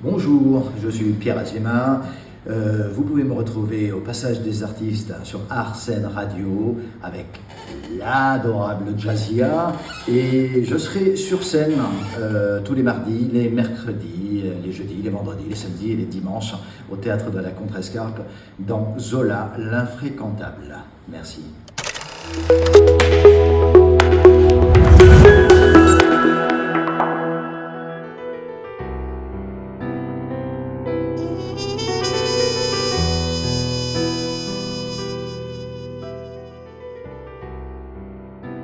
Bonjour, je suis Pierre Azéma. Vous pouvez me retrouver au Passage des Artistes sur Arsène Radio avec l'adorable Jazzia. Et je serai sur scène tous les mardis, les mercredis, les jeudis, les vendredis, les samedis et les dimanches au Théâtre de la Contrescarpe dans Zola, l'infréquentable. Merci.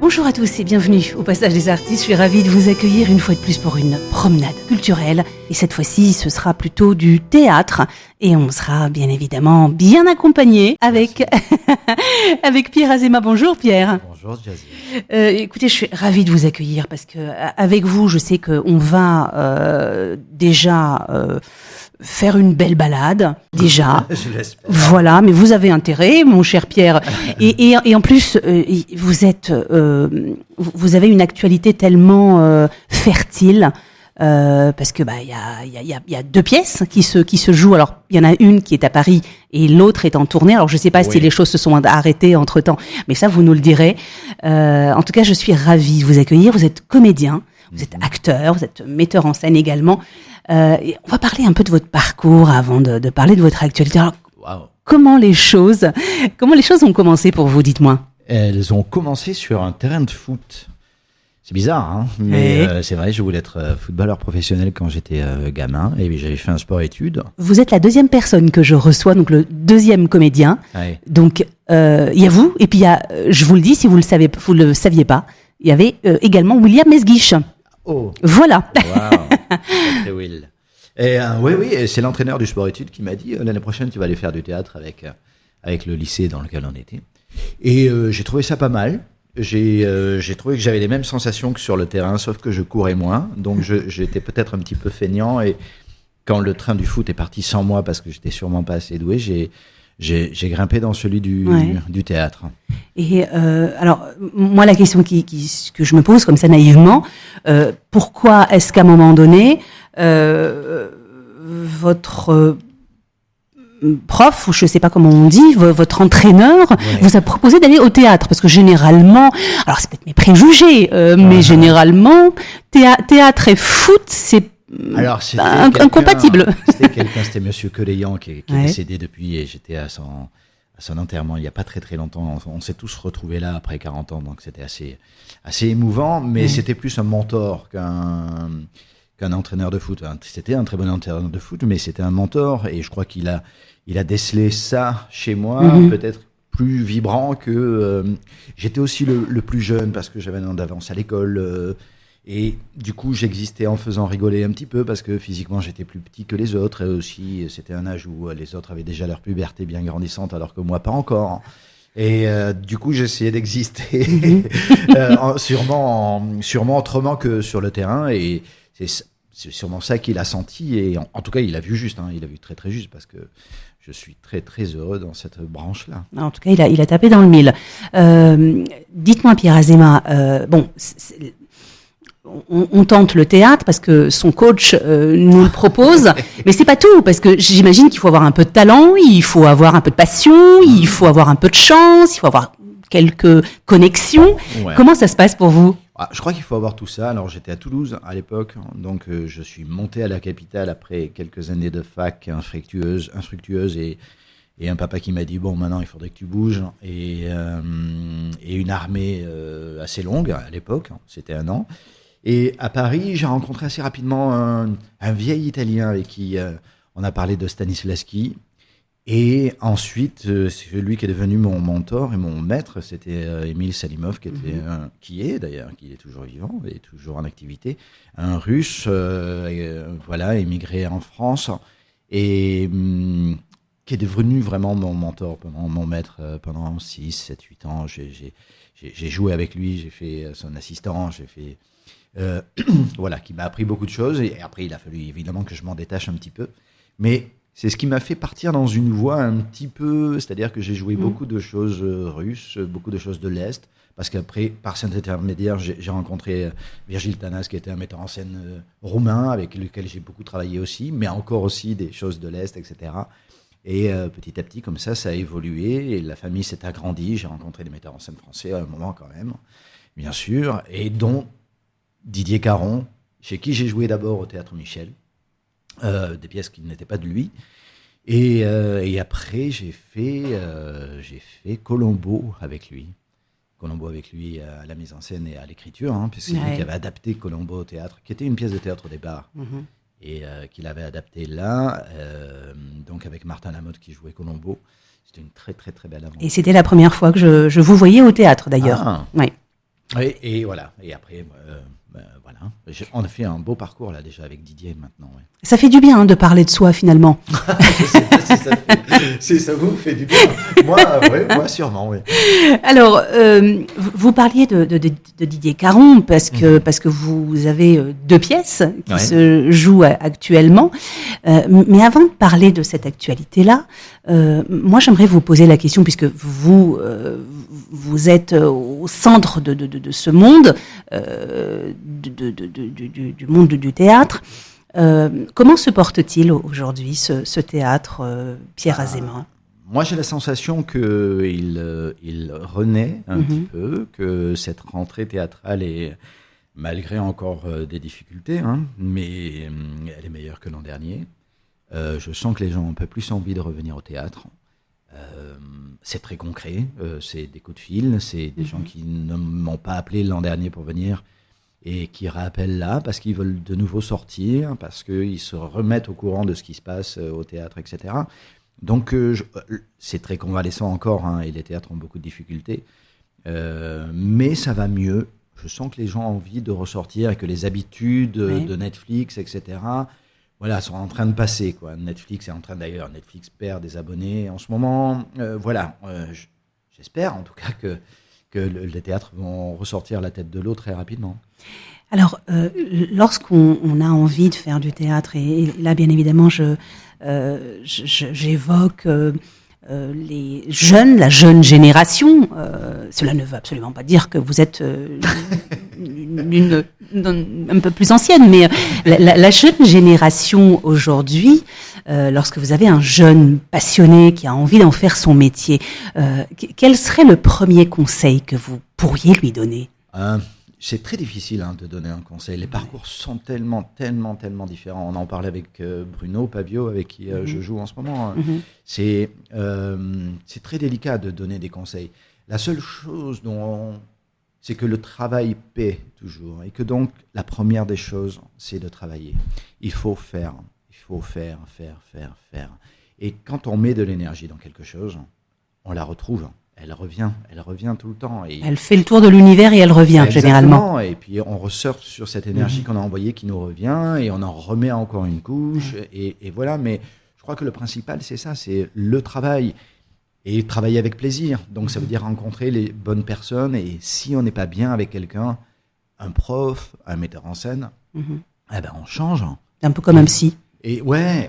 Bonjour à tous et bienvenue au Passage des Artistes. Je suis ravie de vous accueillir une fois de plus pour une promenade culturelle. Et cette fois-ci, ce sera plutôt du théâtre. Et on sera bien évidemment bien accompagné avec, avec Pierre Azéma. Bonjour Pierre. Bonjour Jazzy. Écoutez, je suis ravie de vous accueillir parce que avec vous, je sais qu'on va déjà faire une belle balade, déjà. Je l'espère. Voilà, mais vous avez intérêt, mon cher Pierre. Et en plus, vous avez une actualité tellement fertile. Parce que il y a deux pièces qui se jouent. Alors il y en a une qui est à Paris et l'autre est en tournée. Alors je sais pas si les choses se sont arrêtées entre temps, mais ça vous nous le direz. En tout cas, je suis ravie de vous accueillir. Vous êtes comédien, vous êtes acteur, vous êtes metteur en scène également. Et on va parler un peu de votre parcours avant de parler de votre actualité. Alors, Wow. comment les choses ont commencé pour vous, dites-moi. Elles ont commencé sur un terrain de foot. C'est bizarre, hein, mais Oui. c'est vrai, je voulais être footballeur professionnel quand j'étais gamin, et puis j'avais fait un sport-études. Vous êtes la deuxième personne que je reçois, donc le deuxième comédien. Ouais. Donc, il y a vous, et puis il y a, je vous le dis, si vous le saviez pas, il y avait également William Mesguich. Oh, Voilà. wow, c'est Will. Et oui, et c'est l'entraîneur du sport-études qui m'a dit l'année prochaine tu vas aller faire du théâtre avec le lycée dans lequel on était. Et j'ai trouvé ça pas mal. J'ai trouvé que j'avais les mêmes sensations que sur le terrain, sauf que je courais moins. Donc j'étais peut-être un petit peu feignant. Et quand le train du foot est parti sans moi, parce que j'étais sûrement pas assez doué, j'ai grimpé dans celui du théâtre. Et alors, moi, la question que je me pose comme ça naïvement, pourquoi est-ce qu'à un moment donné, votre prof, ou je sais pas comment on dit, votre entraîneur, vous a proposé d'aller au théâtre, parce que généralement, alors c'est peut-être mes préjugés, mais généralement, théâtre et foot, c'est Alors, c'était incompatible. C'était Monsieur Queléan qui est décédé depuis, et j'étais à son enterrement il n'y a pas très très longtemps. On s'est tous retrouvés là après 40 ans, donc c'était assez émouvant, mais c'était plus un mentor qu'un entraîneur de foot. C'était un très bon entraîneur de foot, mais c'était un mentor, et je crois qu'il a décelé ça chez moi, peut-être plus vibrant que... j'étais aussi le plus jeune, parce que j'avais un an d'avance à l'école, et du coup j'existais en faisant rigoler un petit peu, parce que physiquement j'étais plus petit que les autres, et aussi c'était un âge où les autres avaient déjà leur puberté bien grandissante, alors que moi pas encore. Et du coup j'essayais d'exister sûrement autrement que sur le terrain, et c'est sûrement ça qu'il a senti, et en tout cas il a vu juste, il a vu très très juste, parce que je suis très très heureux dans cette branche-là. En tout cas, il a tapé dans le mille. Dites-moi, Pierre Azéma, on tente le théâtre parce que son coach nous le propose, mais c'est pas tout, parce que j'imagine qu'il faut avoir un peu de talent, il faut avoir un peu de passion, il faut avoir un peu de chance, il faut avoir quelques connexions. Ouais. Comment ça se passe pour vous ? Je crois qu'il faut avoir tout ça. Alors j'étais à Toulouse à l'époque, donc je suis monté à la capitale après quelques années de fac infructueuse, et un papa qui m'a dit bon, maintenant il faudrait que tu bouges, et une armée assez longue à l'époque, c'était 1 an. Et à Paris, j'ai rencontré assez rapidement un vieil Italien avec qui on a parlé de Stanislavski. Et ensuite, c'est lui qui est devenu mon mentor et mon maître, c'était Émile Salimov, qui est toujours vivant et toujours en activité, un Russe, émigré en France, et qui est devenu vraiment mon mentor, mon maître pendant 6, 7, 8 ans. J'ai joué avec lui, j'ai fait son assistant, qui m'a appris beaucoup de choses, et après il a fallu évidemment que je m'en détache un petit peu. Mais c'est ce qui m'a fait partir dans une voie un petit peu, c'est-à-dire que j'ai joué beaucoup de choses russes, beaucoup de choses de l'Est, parce qu'après, par cet intermédiaire, j'ai rencontré Virgil Tanas, qui était un metteur en scène roumain, avec lequel j'ai beaucoup travaillé aussi, mais encore aussi des choses de l'Est, etc. Et petit à petit, comme ça a évolué, et la famille s'est agrandie, j'ai rencontré des metteurs en scène français à un moment quand même, bien sûr, et dont Didier Caron, chez qui j'ai joué d'abord au Théâtre Michel, des pièces qui n'étaient pas de lui. Et après, j'ai fait Colombo avec lui. Colombo avec lui à la mise en scène et à l'écriture, hein, puisque c'est lui qui avait adapté Colombo au théâtre, qui était une pièce de théâtre au départ, et qu'il avait adapté là, donc avec Martin Lamotte qui jouait Colombo. C'était une très très très belle aventure. Et c'était la première fois que je vous voyais au théâtre d'ailleurs. Ah. Ouais. Et voilà. Et après, voilà. On a fait un beau parcours là déjà avec Didier maintenant. Ouais. Ça fait du bien de parler de soi finalement. Ça vous fait du bien. Moi sûrement, oui. Alors, vous parliez de Didier Caron parce que vous avez 2 pièces qui se jouent actuellement. Mais avant de parler de cette actualité-là, moi j'aimerais vous poser la question, puisque vous êtes au centre de ce monde, du monde du théâtre. Comment se porte-t-il aujourd'hui ce théâtre, Pierre Azéma ? Moi, j'ai la sensation qu'il renaît un petit peu, que cette rentrée théâtrale est, malgré encore des difficultés, hein, mais elle est meilleure que l'an dernier. Je sens que les gens ont un peu plus envie de revenir au théâtre. C'est très concret, c'est des coups de fil, c'est des gens qui ne m'ont pas appelé l'an dernier pour venir et qui rappellent là parce qu'ils veulent de nouveau sortir, parce qu'ils se remettent au courant de ce qui se passe au théâtre, etc. Donc c'est très convalescent encore, hein, et les théâtres ont beaucoup de difficultés, mais ça va mieux. Je sens que les gens ont envie de ressortir et que les habitudes de Netflix, etc., voilà, sont en train de passer, quoi. Netflix perd des abonnés en ce moment. J'espère en tout cas que les théâtres vont ressortir la tête de l'eau très rapidement. Alors, lorsqu'on a envie de faire du théâtre, et là, bien évidemment, j'évoque les jeunes, la jeune génération. Cela ne veut absolument pas dire que vous êtes un peu plus ancienne, mais la jeune génération aujourd'hui, lorsque vous avez un jeune passionné qui a envie d'en faire son métier, quel serait le premier conseil que vous pourriez lui donner ? C'est très difficile de donner un conseil. Les parcours sont tellement différents. On en parlait avec Bruno Pavio, avec qui je joue en ce moment. C'est très délicat de donner des conseils. La seule chose c'est que le travail paie toujours. Et que donc, la première des choses, c'est de travailler. Il faut faire. Et quand on met de l'énergie dans quelque chose, on la retrouve. Elle revient tout le temps. Et elle fait le tour de l'univers et elle revient, généralement. Et puis on ressort sur cette énergie qu'on a envoyée qui nous revient, et on en remet encore une couche, et voilà. Mais je crois que le principal, c'est ça, c'est le travail, et travailler avec plaisir. Donc ça veut dire rencontrer les bonnes personnes, et si on n'est pas bien avec quelqu'un, un prof, un metteur en scène, on change. Un peu comme un psy. Et un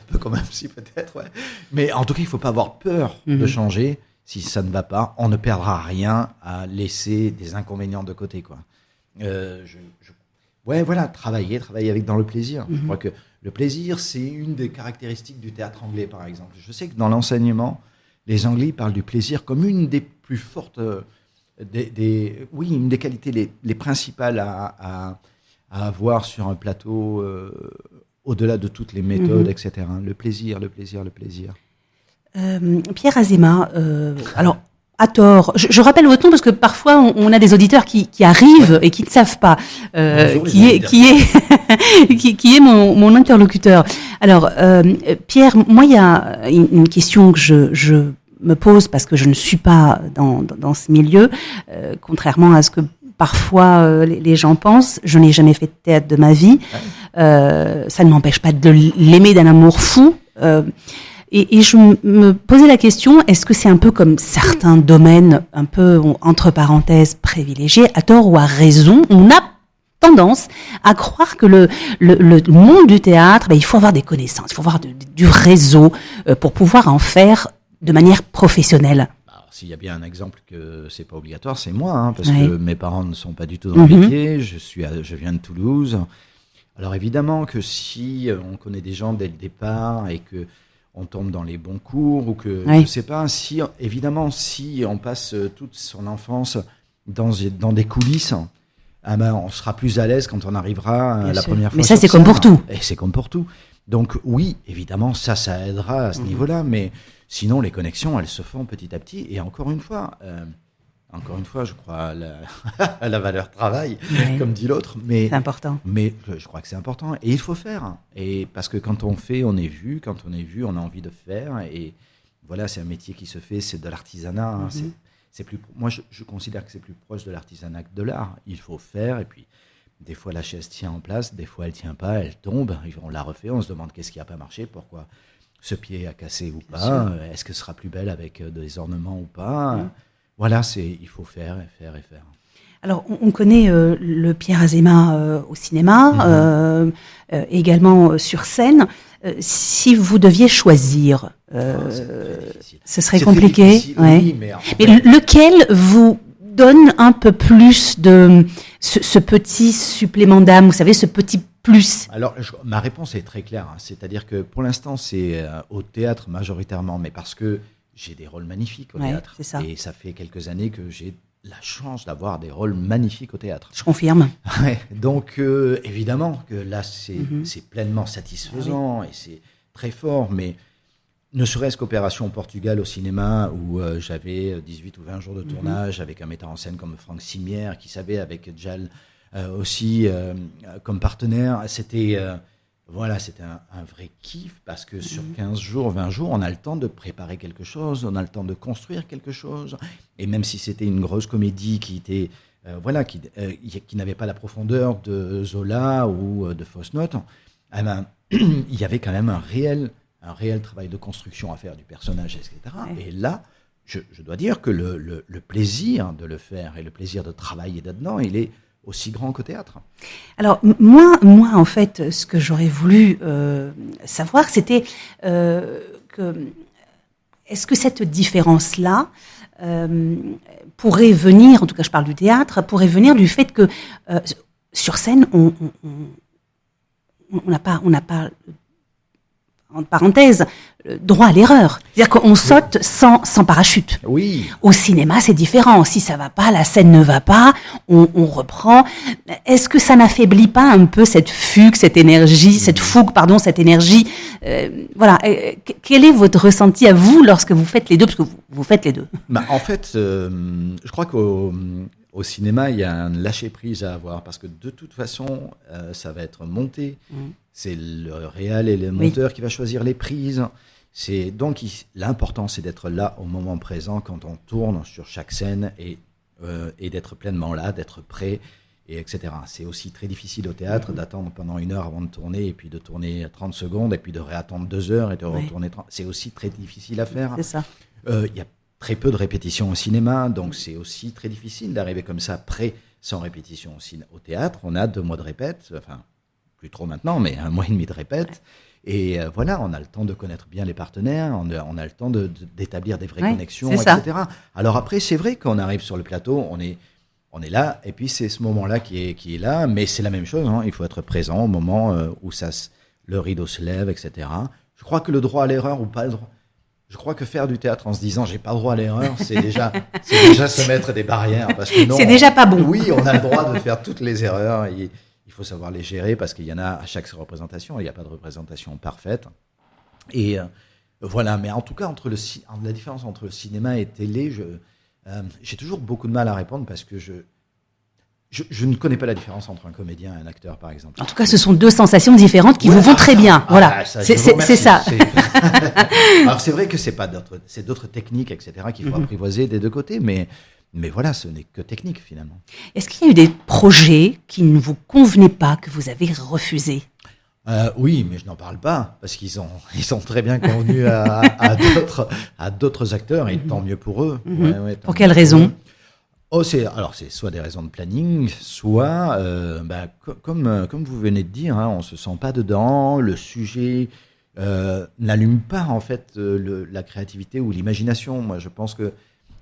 peu comme un psy peut-être, ouais. Mais en tout cas, il ne faut pas avoir peur de changer. Si ça ne va pas, on ne perdra rien à laisser des inconvénients de côté, quoi. Travailler avec dans le plaisir. Je crois que le plaisir, c'est une des caractéristiques du théâtre anglais, par exemple. Je sais que dans l'enseignement, les Anglais parlent du plaisir comme une des plus fortes, une des qualités les principales à avoir sur un plateau, au-delà de toutes les méthodes, etc. Le plaisir. Pierre Azéma, alors à tort, je rappelle votre nom parce que parfois on a des auditeurs qui arrivent et qui ne savent pas qui est mon interlocuteur. Alors Pierre, moi il y a une question que je me pose parce que je ne suis pas dans ce milieu, contrairement à ce que parfois les gens pensent. Je n'ai jamais fait de théâtre de ma vie. Ça ne m'empêche pas de l'aimer d'un amour fou. Et je me posais la question, est-ce que c'est un peu comme certains domaines, un peu entre parenthèses privilégiés, à tort ou à raison, on a tendance à croire que le monde du théâtre, il faut avoir des connaissances, il faut avoir du réseau pour pouvoir en faire de manière professionnelle. Alors, s'il y a bien un exemple que c'est pas obligatoire, c'est moi, parce que mes parents ne sont pas du tout dans le métier, je viens de Toulouse. Alors évidemment que si on connaît des gens dès le départ et que on tombe dans les bons cours ou que je sais pas, si on passe toute son enfance dans des coulisses, on sera plus à l'aise quand on arrivera la première fois. Mais ça, c'est comme pour tout. Et c'est comme pour tout. Donc oui, évidemment, ça aidera à ce niveau-là, mais sinon les connexions, elles se font petit à petit. Et encore une fois, je crois à la valeur travail, comme dit l'autre. Mais, c'est important. Mais je crois que c'est important. Et il faut faire. Et parce que quand on fait, on est vu. Quand on est vu, on a envie de faire. Et voilà, c'est un métier qui se fait, c'est de l'artisanat. C'est plus, moi, je considère que c'est plus proche de l'artisanat que de l'art. Il faut faire. Et puis, des fois, la chaise tient en place. Des fois, elle ne tient pas. Elle tombe. On la refait. On se demande qu'est-ce qui n'a pas marché. Pourquoi ce pied a cassé ou pas. Est-ce que ce sera plus belle avec des ornements ou pas. Voilà, il faut faire et faire et faire. Alors, on connaît le Pierre Azéma au cinéma, également sur scène. Si vous deviez choisir, ce serait compliqué. Oui, mais lequel vous donne un peu plus de ce petit supplément d'âme, vous savez, ce petit plus? Alors, ma réponse est très claire. C'est-à-dire que pour l'instant, c'est au théâtre majoritairement, mais parce que j'ai des rôles magnifiques au théâtre. C'est ça. Et ça fait quelques années que j'ai la chance d'avoir des rôles magnifiques au théâtre. Je confirme. Donc, évidemment que là, c'est pleinement satisfaisant et c'est très fort. Mais ne serait-ce qu'Opération Portugal au cinéma, où j'avais 18 ou 20 jours de tournage avec un metteur en scène comme Franck Simière, qui savait avec Jal aussi comme partenaire. C'était... c'était un vrai kiff parce que sur 15 jours, 20 jours, on a le temps de préparer quelque chose, on a le temps de construire quelque chose. Et même si c'était une grosse comédie qui était, qui n'avait pas la profondeur de Zola ou de Fausse Note, il y avait quand même un réel travail de construction à faire du personnage, etc. Et là, je dois dire que le plaisir de le faire et le plaisir de travailler là-dedans, il est aussi grand qu'au théâtre. Alors moi en fait, ce que j'aurais voulu savoir, c'était est-ce que cette différence-là pourrait venir, en tout cas je parle du théâtre, pourrait venir du fait que sur scène on n'a pas en parenthèse, droit à l'erreur. C'est-à-dire qu'on saute sans parachute. Oui. Au cinéma, c'est différent. Si ça va pas, la scène ne va pas, on reprend. Est-ce que ça n'affaiblit pas un peu cette fugue, cette énergie, cette énergie voilà. Quel est votre ressenti à vous lorsque vous faites les deux, parce que vous faites les deux? En fait, je crois qu'au cinéma, il y a un lâcher-prise à avoir, parce que de toute façon, ça va être monté. C'est le réal et le monteur qui va choisir les prises. Donc, l'important, c'est d'être là au moment présent quand on tourne sur chaque scène et d'être pleinement là, d'être prêt, et etc. C'est aussi très difficile au théâtre d'attendre pendant 1 heure avant de tourner, et puis de tourner 30 secondes, et puis de réattendre 2 heures et de retourner 30. C'est aussi très difficile à faire. C'est ça. Il y a très peu de répétitions au cinéma, donc c'est aussi très difficile d'arriver comme ça, prêt, sans répétition. Au théâtre, on a 2 mois de répète, enfin, plus trop maintenant, mais 1 mois et demi de répète. Et on a le temps de connaître bien les partenaires, on a le temps d'établir des vraies connexions, etc. Alors après, c'est vrai qu'on arrive sur le plateau, on est là, et puis c'est ce moment-là qui est là, mais c'est la même chose, il faut être présent au moment où le rideau se lève, etc. Je crois que le droit à l'erreur ou pas le droit... Je crois que faire du théâtre en se disant j'ai pas le droit à l'erreur, c'est déjà se mettre des barrières, parce que non, c'est déjà pas bon. Oui, on a le droit de faire toutes les erreurs. Il faut savoir les gérer, parce qu'il y en a à chaque représentation. Il n'y a pas de représentation parfaite. Et voilà. Mais en tout cas, la différence entre le cinéma et télé, j'ai toujours beaucoup de mal à répondre, parce que je ne connais pas la différence entre un comédien et un acteur, par exemple. En tout cas, ce sont 2 sensations différentes qui vous vont très bien. Voilà, c'est ça. Alors c'est vrai que c'est d'autres techniques, etc., qu'il faut apprivoiser des 2 côtés, mais voilà, ce n'est que technique finalement. Est-ce qu'il y a eu des projets qui ne vous convenaient pas, que vous avez refusés? Oui, mais je n'en parle pas, parce qu'ils sont très bien convenus à d'autres acteurs, et tant mieux pour eux. Pour quelles raisons? C'est soit des raisons de planning, soit, comme vous venez de dire, on se sent pas dedans, le sujet n'allume pas en fait la créativité ou l'imagination. Moi, je pense que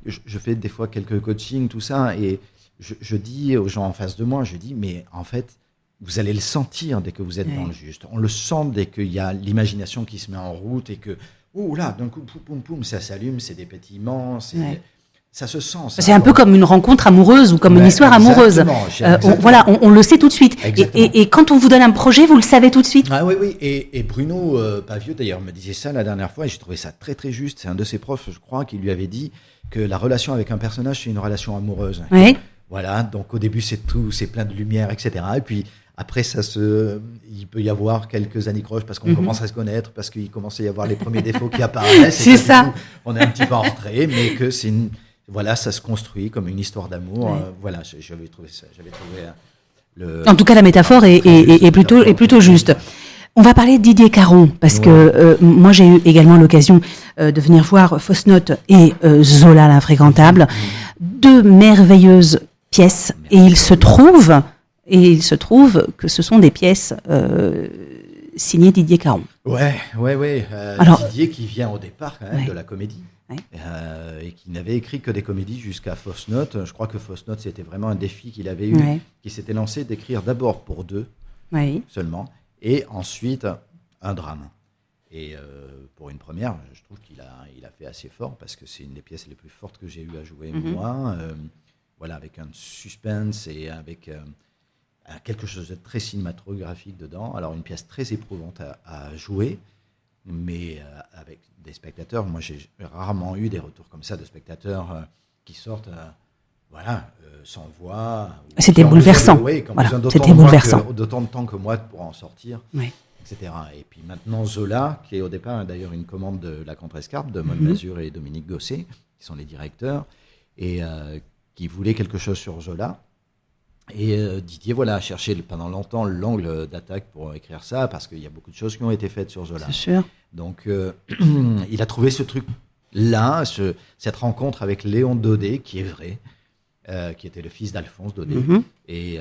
je fais des fois quelques coachings, tout ça, et je dis aux gens en face de moi, mais en fait, vous allez le sentir dès que vous êtes dans le juste. On le sent dès qu'il y a l'imagination qui se met en route et que, d'un coup, poum, poum, ça s'allume, c'est des pétillements, ça se sent. C'est un peu comme une rencontre amoureuse ou comme une histoire amoureuse. On le sait tout de suite. Et quand on vous donne un projet, vous le savez tout de suite. Ah oui. Et Bruno Pavieux, d'ailleurs, me disait ça la dernière fois et j'ai trouvé ça très, très juste. C'est un de ses profs, je crois, qui lui avait dit que la relation avec un personnage, c'est une relation amoureuse. Oui. Voilà, donc au début, c'est plein de lumière, etc. Et puis après, il peut y avoir quelques anicroches parce qu'on commence à se connaître, parce qu'il commence à y avoir les premiers défauts qui apparaissent. C'est ça. Du coup, on est un petit peu en retrait, mais que ça se construit comme une histoire d'amour. J'avais trouvé ça. En tout cas, la métaphore est plutôt juste. On va parler de Didier Caron, parce que moi, j'ai eu également l'occasion de venir voir Fausse Note et Zola l'infréquentable. Deux merveilleuses pièces. Et il se trouve que ce sont des pièces signées Didier Caron. Ouais. Alors, Didier qui vient au départ quand même de la comédie. Ouais. Et qui n'avait écrit que des comédies jusqu'à Fausse Note. Je crois que Fausse Note, c'était vraiment un défi qu'il avait eu, qui s'était lancé d'écrire d'abord pour 2 seulement, et ensuite un drame. Et pour une première, je trouve qu'il a fait assez fort, parce que c'est une des pièces les plus fortes que j'ai eu à jouer moi. Avec un suspense et avec quelque chose de très cinématographique dedans. Alors une pièce très éprouvante à jouer, mais avec des spectateurs. Moi, j'ai rarement eu des retours comme ça de spectateurs qui sortent sans voix. C'était bouleversant. C'était bouleversant. D'autant de temps que moi pour en sortir, etc. Et puis maintenant, Zola, qui est au départ d'ailleurs une commande de la Contrescarpe, de Maud Mazur et Dominique Gosset, qui sont les directeurs, et qui voulaient quelque chose sur Zola. Et Didier a cherché pendant longtemps l'angle d'attaque pour écrire ça, parce qu'il y a beaucoup de choses qui ont été faites sur Zola. C'est sûr. Donc il a trouvé ce truc-là, cette rencontre avec Léon Daudet, qui est vrai, qui était le fils d'Alphonse Daudet, et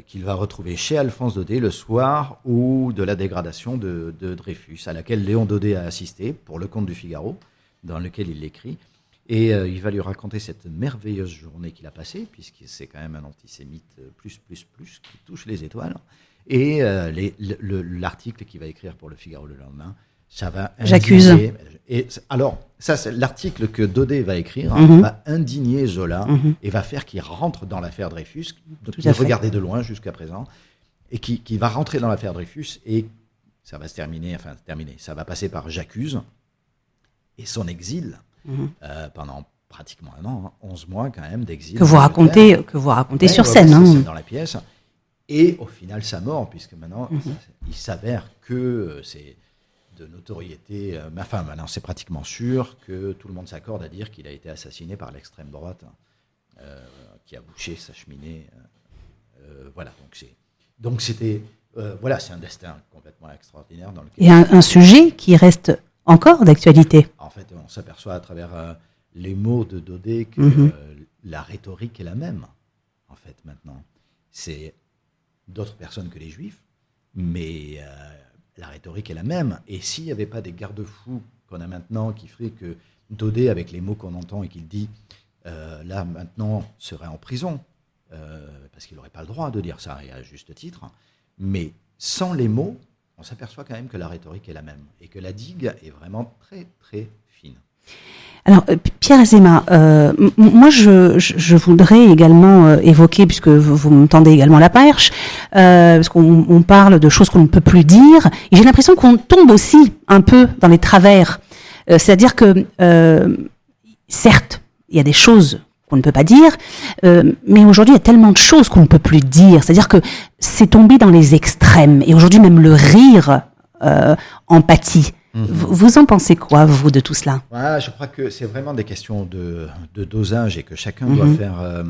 qu'il va retrouver chez Alphonse Daudet le soir de la dégradation de Dreyfus, à laquelle Léon Daudet a assisté pour Le Comte du Figaro, dans lequel il l'écrit. Et il va lui raconter cette merveilleuse journée qu'il a passée, puisque c'est quand même un antisémite plus, qui touche les étoiles. Et l'article qu'il va écrire pour Le Figaro le lendemain, ça va indigner. J'accuse. Et alors, ça, c'est l'article que Daudet va écrire, va indigner Zola et va faire qu'il rentre dans l'affaire Dreyfus, qu'il regardait de loin jusqu'à présent, et qui va rentrer dans l'affaire Dreyfus, et ça va se terminer, ça va passer par J'accuse et son exil. Pendant pratiquement un an, 11 mois quand même d'exil. Que vous racontez sur scène. C'est dans la pièce. Et au final, sa mort, puisque maintenant, il s'avère que c'est de notoriété. Maintenant, c'est pratiquement sûr que tout le monde s'accorde à dire qu'il a été assassiné par l'extrême droite, qui a bouché sa cheminée. Donc c'était. C'est un destin complètement extraordinaire. Dans lequel et un sujet qui reste encore d'actualité. En fait, on s'aperçoit à travers les mots de Daudet que la rhétorique est la même, en fait, maintenant. C'est d'autres personnes que les Juifs, mais la rhétorique est la même. Et s'il n'y avait pas des garde-fous qu'on a maintenant qui feraient que Daudet, avec les mots qu'on entend et qu'il dit, là, maintenant, serait en prison, parce qu'il n'aurait pas le droit de dire ça, et à juste titre, mais sans les mots, on s'aperçoit quand même que la rhétorique est la même et que la digue est vraiment très, très fine. Alors, Pierre Azéma, moi, je voudrais également évoquer, puisque vous me tendez également la perche, parce qu'on parle de choses qu'on ne peut plus dire, et j'ai l'impression qu'on tombe aussi un peu dans les travers. C'est-à-dire que, certes, il y a des choses qu'on ne peut pas dire, mais aujourd'hui, il y a tellement de choses qu'on ne peut plus dire. C'est-à-dire que c'est tombé dans les extrêmes. Et aujourd'hui, même le rire en pâtit. Vous en pensez quoi, vous, de tout cela ? Je crois que c'est vraiment des questions de dosage et que chacun doit faire...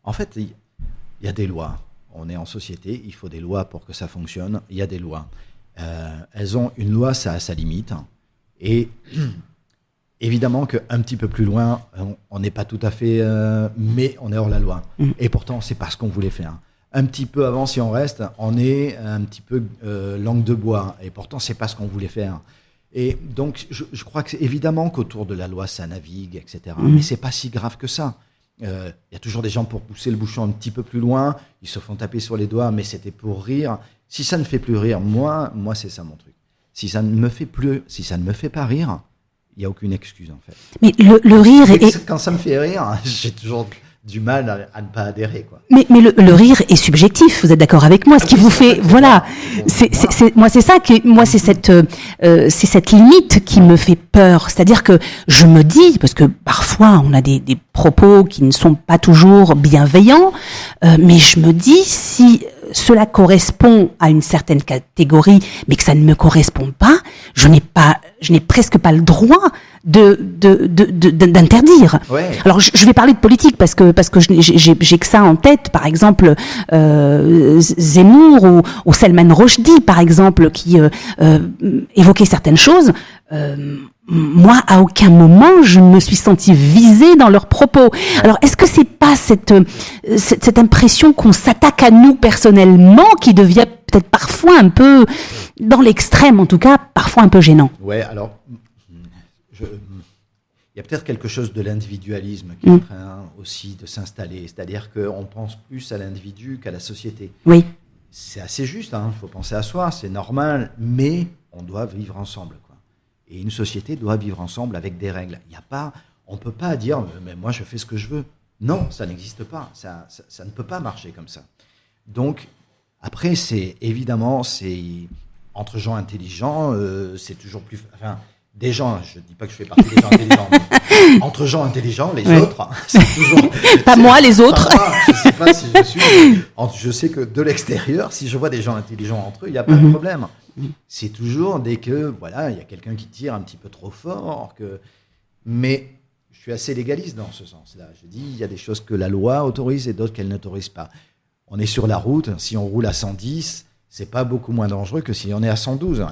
En fait, il y a des lois. On est en société, il faut des lois pour que ça fonctionne. Il y a des lois. Une loi, ça a sa limite. Et évidemment qu'un petit peu plus loin, on n'est pas tout à fait, mais on est hors la loi. Et pourtant, c'est pas ce qu'on voulait faire. Un petit peu avant, si on reste, on est un petit peu langue de bois. Et pourtant, c'est pas ce qu'on voulait faire. Et donc, je crois que c'est évidemment qu'autour de la loi, ça navigue, etc. Mais c'est pas si grave que ça. Il y a toujours des gens pour pousser le bouchon un petit peu plus loin. Ils se font taper sur les doigts, mais c'était pour rire. Si ça ne fait plus rire, moi, c'est ça mon truc. Si ça ne me fait pas rire, il n'y a aucune excuse, en fait. Mais le rire Quand ça me fait rire, j'ai toujours du mal à ne pas adhérer, quoi. Mais le rire est subjectif. Vous êtes d'accord avec moi? Ce qui vous fait, voilà. Moi, c'est ça que, moi, c'est cette limite qui me fait peur. C'est-à-dire que je me dis, parce que parfois, on a des propos qui ne sont pas toujours bienveillants, mais je me dis, si cela correspond à une certaine catégorie, mais que ça ne me correspond pas, je n'ai presque pas le droit d'interdire. Ouais. Alors je vais parler de politique parce que j'ai que ça en tête, par exemple Zemmour ou Salman Rushdie par exemple qui évoquaient certaines choses. Moi, à aucun moment, je me suis sentie visée dans leurs propos. Alors, est-ce que c'est pas cette impression qu'on s'attaque à nous personnellement qui devient peut-être parfois un peu, dans l'extrême en tout cas, parfois un peu gênant? Ouais, alors, il y a peut-être quelque chose de l'individualisme qui est en train aussi de s'installer. C'est-à-dire qu'on pense plus à l'individu qu'à la société. Oui. C'est assez juste, hein, faut penser à soi, c'est normal, mais on doit vivre ensemble, quoi. Et une société doit vivre ensemble avec des règles. On ne peut pas dire « mais moi je fais ce que je veux ». Non, ça n'existe pas. Ça ne peut pas marcher comme ça. Donc, après, c'est entre gens intelligents, c'est toujours plus... Enfin, des gens, je ne dis pas que je fais partie des gens intelligents, mais entre gens intelligents, les autres, c'est toujours... Pas moi, les autres. Je ne sais pas si je suis... Je sais que de l'extérieur, si je vois des gens intelligents entre eux, il n'y a pas de problème. C'est toujours dès que, voilà, il y a quelqu'un qui tire un petit peu trop fort, mais je suis assez légaliste dans ce sens-là. Je dis, il y a des choses que la loi autorise et d'autres qu'elle n'autorise pas. On est sur la route, si on roule à 110, c'est pas beaucoup moins dangereux que si on est à 112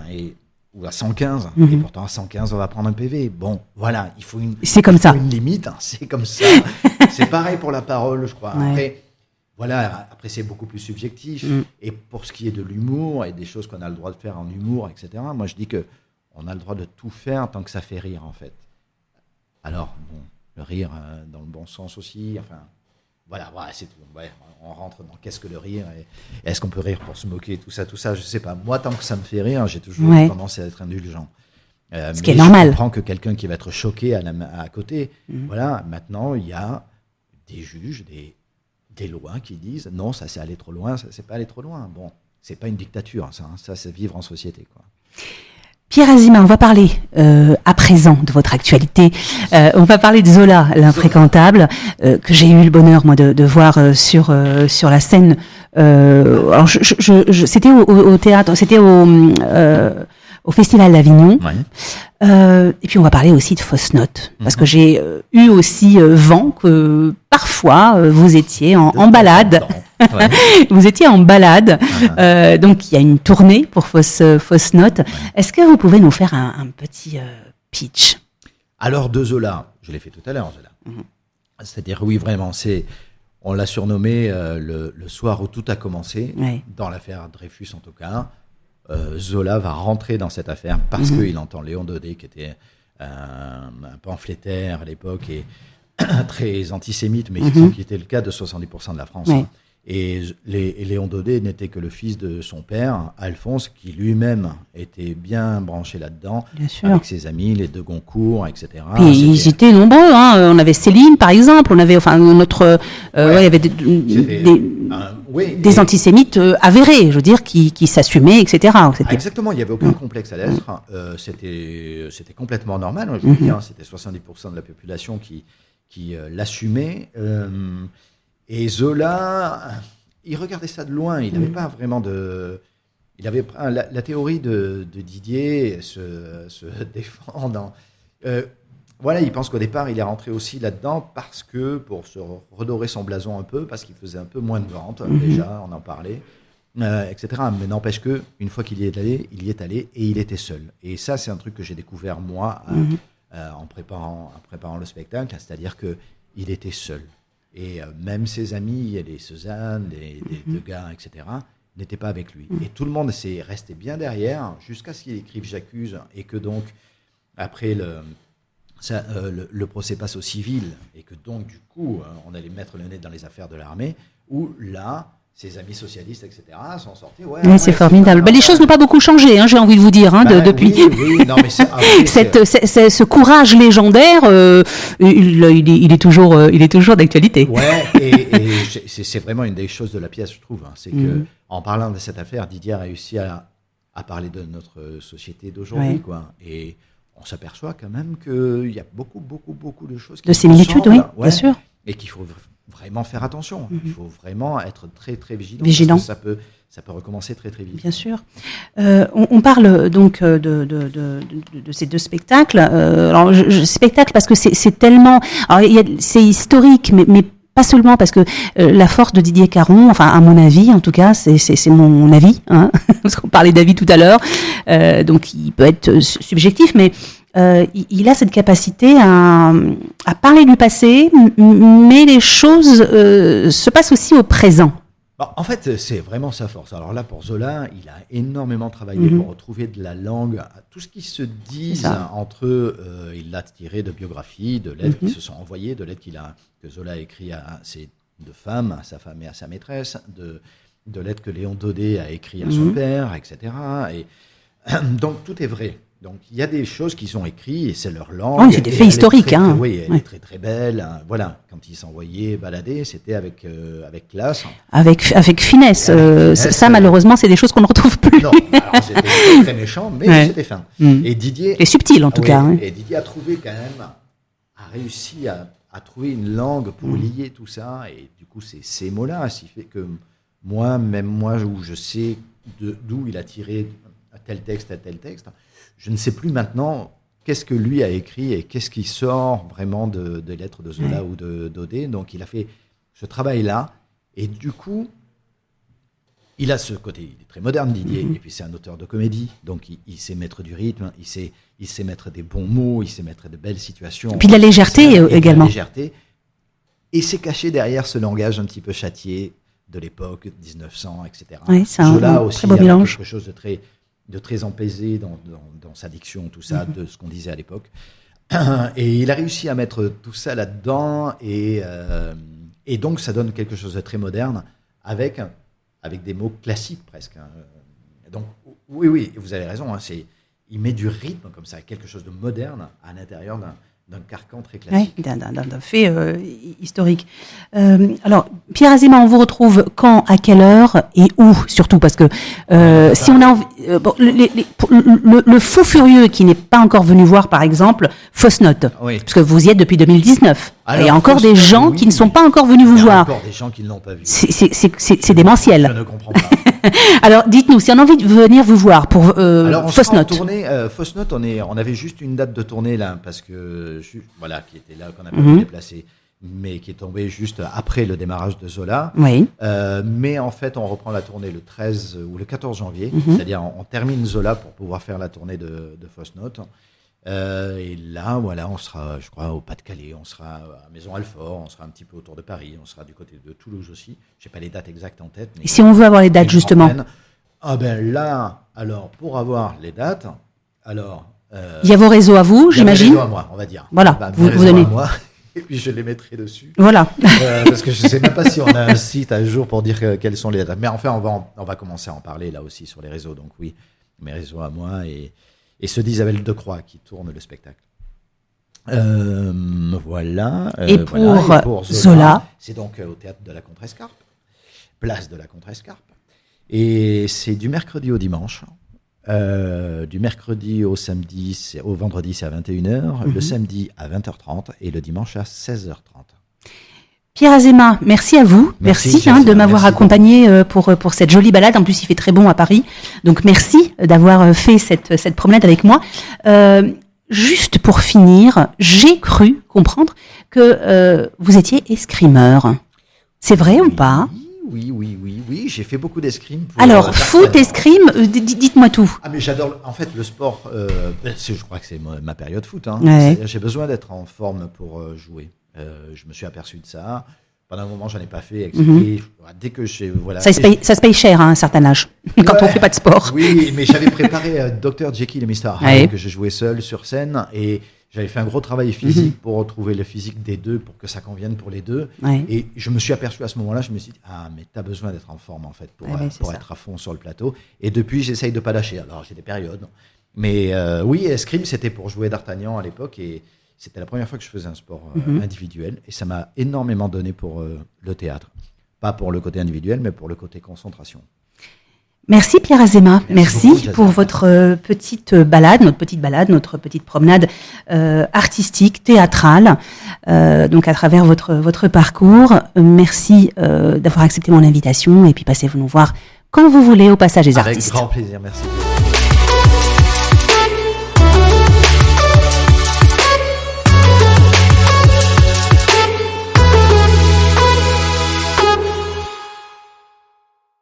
ou à 115. Et pourtant, à 115, on va prendre un PV. Bon, voilà, il faut une limite, c'est comme ça. C'est pareil pour la parole, je crois. Ouais. Après, c'est beaucoup plus subjectif. Et pour ce qui est de l'humour et des choses qu'on a le droit de faire en humour, etc., moi, je dis qu'on a le droit de tout faire tant que ça fait rire, en fait. Alors, bon, le rire dans le bon sens aussi, enfin, voilà, c'est tout. Ouais, on rentre dans qu'est-ce que le rire et est-ce qu'on peut rire pour se moquer, tout ça, je sais pas. Moi, tant que ça me fait rire, j'ai toujours tendance à être indulgent. Ce qui est normal. Je comprends que quelqu'un qui va être choqué à côté, voilà, maintenant, il y a des juges, des lois qui disent non, ça c'est aller trop loin, ça c'est pas aller trop loin. Bon, c'est pas une dictature, ça c'est vivre en société, quoi. Pierre Azima, on va parler à présent de votre actualité. On va parler de Zola, l'infréquentable, que j'ai eu le bonheur moi de voir sur la scène. Alors c'était au théâtre, c'était au Festival d'Avignon. Ouais. Et puis on va parler aussi de fausses notes, parce que j'ai eu aussi vent que parfois vous étiez en balade. Ouais. Vous étiez en balade, donc il y a une tournée pour fausses notes. Ouais. Est-ce que vous pouvez nous faire un petit pitch? Alors de Zola, je l'ai fait tout à l'heure, Zola. C'est-à-dire oui, vraiment, on l'a surnommé le soir où tout a commencé, dans l'affaire Dreyfus en tout cas. Zola va rentrer dans cette affaire parce qu'il entend Léon Daudet, qui était un pamphlétaire à l'époque et très antisémite, mais qui était le cas de 70% de la France. Ouais. Et Léon Daudet n'était que le fils de son père, Alphonse, qui lui-même était bien branché là-dedans, avec ses amis, les de Goncourt, etc. Puis ils étaient nombreux, hein. On avait Céline, par exemple, il y avait des antisémites avérés, je veux dire, qui s'assumaient, etc. Exactement, il n'y avait aucun complexe à l'être. C'était complètement normal, je veux dire, c'était 70% de la population qui l'assumait. Et Zola, il regardait ça de loin, il n'avait pas vraiment il avait la théorie de Didier se défend voilà, il pense qu'au départ, il est rentré aussi là-dedans parce que, pour se redorer son blason un peu, parce qu'il faisait un peu moins de ventes, déjà, on en parlait, etc. Mais n'empêche qu'une fois qu'il y est allé et il était seul. Et ça, c'est un truc que j'ai découvert, moi, en préparant le spectacle, c'est-à-dire qu'il était seul. Et même ses amis, les Suzanne, les deux gars, etc., n'étaient pas avec lui. Et tout le monde s'est resté bien derrière jusqu'à ce qu'il écrive J'accuse et que donc, après le procès passe au civil et que donc, du coup, on allait mettre le nez dans les affaires de l'armée, où là, ses amis socialistes, etc., sont sortis. Oui, c'est formidable. Les choses n'ont pas beaucoup changé, j'ai envie de vous dire, depuis. Oui, non, mais ce courage légendaire, il est toujours d'actualité. Ouais, et c'est vraiment une des choses de la pièce, je trouve. C'est que en parlant de cette affaire, Didier a réussi à parler de notre société d'aujourd'hui, quoi. Et on s'aperçoit quand même qu'il y a beaucoup de choses qui de similitudes, oui, bien sûr. Et qu'il faut vraiment faire attention. Il faut vraiment être très, très vigilant. Parce que ça peut recommencer très, très vite. Bien sûr. On parle donc de ces deux spectacles. Alors, spectacle parce que c'est tellement... Alors, c'est historique, mais pas seulement parce que la force de Didier Caron, enfin à mon avis en tout cas, c'est mon avis, parce qu'on parlait d'avis tout à l'heure, donc il peut être subjectif, mais il a cette capacité à parler du passé, mais les choses se passent aussi au présent. En fait, c'est vraiment sa force. Alors là, pour Zola, il a énormément travaillé pour retrouver de la langue. Tout ce qui se dit entre eux, il l'a tiré de biographies, de lettres qui se sont envoyées, de lettres que Zola a écrites à ses deux femmes, à sa femme et à sa maîtresse, de lettres que Léon Daudet a écrites à son père, etc. Et donc, tout est vrai. Donc, il y a des choses qui sont écrites et c'est leur langue. Oui, c'est des faits historiques. Oui, elle est très, très belle. Voilà, quand ils s'envoyaient balader, c'était avec classe. Avec finesse. Ça, malheureusement, c'est des choses qu'on ne retrouve plus. Non, alors c'était très, très méchant, mais c'était fin. Et Didier... Et subtil, en tout cas. Et Didier a trouvé quand même... a réussi à trouver une langue pour lier tout ça. Et du coup, c'est ces mots-là, ce qui fait que même moi, où je sais d'où il a tiré tel texte à tel texte... Je ne sais plus maintenant qu'est-ce que lui a écrit et qu'est-ce qui sort vraiment des lettres de Zola ou de Daudet. Donc, il a fait ce travail-là. Et du coup, il a ce côté, il est très moderne, Didier. Et puis, c'est un auteur de comédie. Donc, il sait mettre du rythme, il sait mettre des bons mots, il sait mettre de belles situations. Et puis, de la légèreté également. De la légèreté. Et c'est caché derrière ce langage un petit peu châtié de l'époque, 1900, etc. Oui, c'est Zola aussi, très beau mélange. Quelque chose de très apaisé dans sa diction, tout ça, de ce qu'on disait à l'époque. Et il a réussi à mettre tout ça là-dedans, et donc ça donne quelque chose de très moderne, avec des mots classiques presque. Donc oui, vous avez raison, il met du rythme comme ça, quelque chose de moderne à l'intérieur d'un carcan très classique. Oui, d'un fait historique. Alors, Pierre Azéma, on vous retrouve quand, à quelle heure et où, surtout, parce que si on a envie... le fou furieux qui n'est pas encore venu voir, par exemple, Fausse Note, parce que vous y êtes depuis 2019. Alors, il y a encore des gens qui ne sont pas encore venus vous voir. Il y a encore des gens qui ne l'ont pas vu. C'est démentiel. Je ne comprends pas. Alors, dites-nous, si on a envie de venir vous voir pour Fausse Note. Fausse Note, on avait juste une date de tournée là, parce que qui était là, qu'on a pas pu déplacer, mais qui est tombée juste après le démarrage de Zola. Oui. Mais en fait, on reprend la tournée le 13 ou le 14 janvier, c'est-à-dire on termine Zola pour pouvoir faire la tournée de Fausse Note. Et là, on sera, je crois, au Pas-de-Calais, on sera à Maison-Alfort, on sera un petit peu autour de Paris, on sera du côté de Toulouse aussi. Je n'ai pas les dates exactes en tête. Mais et si on veut avoir les dates, justement là, alors, pour avoir les dates, il y a vos réseaux à vous, j'imagine. Il y a vos réseaux à moi, on va dire. Voilà, vous donnez. À moi, et puis je les mettrai dessus. Voilà. Parce que je ne sais même pas si on a un site à jour pour dire quelles sont les dates. Mais enfin, on va commencer à en parler là aussi sur les réseaux. Donc oui, mes réseaux à moi et ceux d'Isabelle Decroix qui tourne le spectacle. Voilà. Et pour Zola, c'est donc au théâtre de la Contrescarpe, place de la Contrescarpe. Et c'est du mercredi au dimanche. Du mercredi au vendredi, c'est à 21h, le samedi à 20h30 et le dimanche à 16h30. Pierre Azéma, merci à vous. Merci de m'avoir accompagné pour cette jolie balade. En plus, il fait très bon à Paris. Donc, merci d'avoir fait cette promenade avec moi. Juste pour finir, j'ai cru comprendre que vous étiez escrimeur. C'est vrai ou pas ? J'ai fait beaucoup d'escrime. Alors, foot, escrime, dites-moi tout. Ah, mais j'adore, en fait, le sport, je crois que c'est ma période foot. Hein. Ouais. J'ai besoin d'être en forme pour jouer. Je me suis aperçu de ça. Pendant un moment, j'en ai pas fait. Et dès que j'ai... Voilà. Ça se paye cher à un certain âge, quand on fait pas de sport. Oui, mais j'avais préparé Dr. Jekyll et Mr. Hyde, que je jouais seul sur scène. Et j'avais fait un gros travail physique pour retrouver le physique des deux, pour que ça convienne pour les deux. Ouais. Et je me suis aperçu à ce moment-là, je me suis dit, mais tu as besoin d'être en forme, en fait, pour être à fond sur le plateau. Et depuis, j'essaye de pas lâcher. Alors, j'ai des périodes. Mais oui, escrime, c'était pour jouer D'Artagnan à l'époque. Et c'était la première fois que je faisais un sport individuel. Et ça m'a énormément donné pour le théâtre. Pas pour le côté individuel, mais pour le côté concentration. Merci Pierre Azéma, merci beaucoup, pour votre petite balade, notre petite promenade artistique, théâtrale, donc à travers votre parcours. Merci d'avoir accepté mon invitation et puis passez-vous nous voir quand vous voulez au Passage des Artistes. Avec grand plaisir, merci.